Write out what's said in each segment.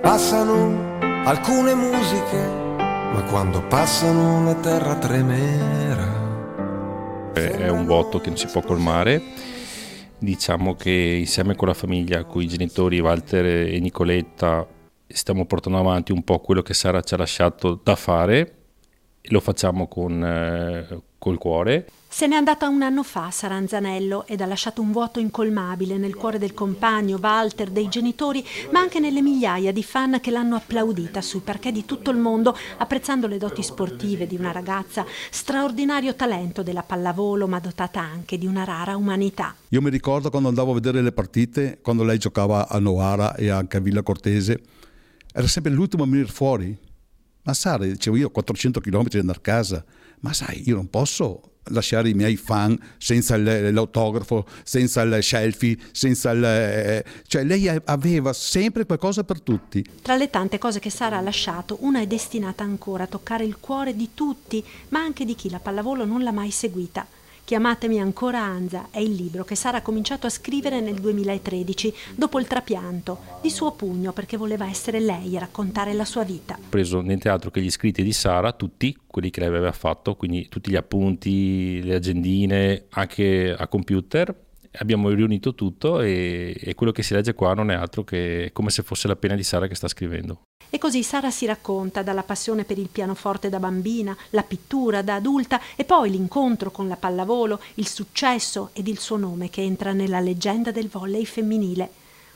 Passano alcune musiche, ma quando passano la terra tremerà. È un vuoto che non si può colmare. Diciamo che insieme con la famiglia, con i genitori Walter e Nicoletta, stiamo portando avanti un po' quello che Sara ci ha lasciato da fare e lo facciamo col cuore. Se n'è andata un anno fa Sara Anzanello ed ha lasciato un vuoto incolmabile nel cuore del compagno, Walter, dei genitori, ma anche nelle migliaia di fan che l'hanno applaudita sui parquet di tutto il mondo, apprezzando le doti sportive di una ragazza, straordinario talento della pallavolo, ma dotata anche di una rara umanità. Io mi ricordo quando andavo a vedere le partite, quando lei giocava a Novara e anche a Villa Cortese, era sempre l'ultimo a venire fuori. Ma Sara, dicevo io, 400 km di andare a casa, ma sai, io non posso lasciare i miei fan senza l'autografo, senza il selfie, senza cioè lei aveva sempre qualcosa per tutti. Tra le tante cose che Sara ha lasciato, una è destinata ancora a toccare il cuore di tutti, ma anche di chi la pallavolo non l'ha mai seguita. Chiamatemi ancora Anza è il libro che Sara ha cominciato a scrivere nel 2013, dopo il trapianto, di suo pugno, perché voleva essere lei a raccontare la sua vita. Ho preso niente altro che gli scritti di Sara, tutti quelli che lei aveva fatto, quindi tutti gli appunti, le agendine, anche a computer. Abbiamo riunito tutto e quello che si legge qua non è altro che come se fosse la penna di Sara che sta scrivendo. E così Sara si racconta dalla passione per il pianoforte da bambina, la pittura da adulta e poi l'incontro con la pallavolo, il successo ed il suo nome che entra nella leggenda del volley femminile.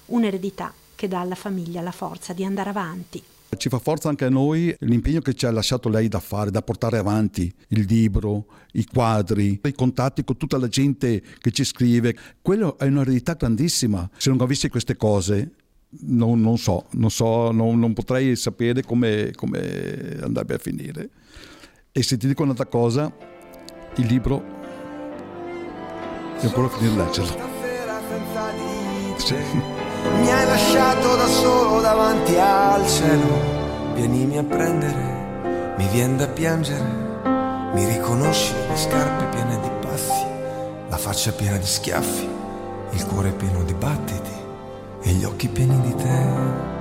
Un'eredità che dà alla famiglia la forza di andare avanti. Ci fa forza anche a noi l'impegno che ci ha lasciato lei da fare, da portare avanti il libro, i quadri, i contatti con tutta la gente che ci scrive. Quello è un'eredità grandissima. Se non avessi queste cose non potrei sapere come andrebbe a finire. E se ti dico un'altra cosa, il libro devo ancora finire di leggerlo. Sì. Mi hai lasciato da solo davanti al cielo. Vienimi a prendere, mi vien da piangere. Mi riconosci le scarpe piene di passi, la faccia piena di schiaffi, il cuore pieno di battiti e gli occhi pieni di te.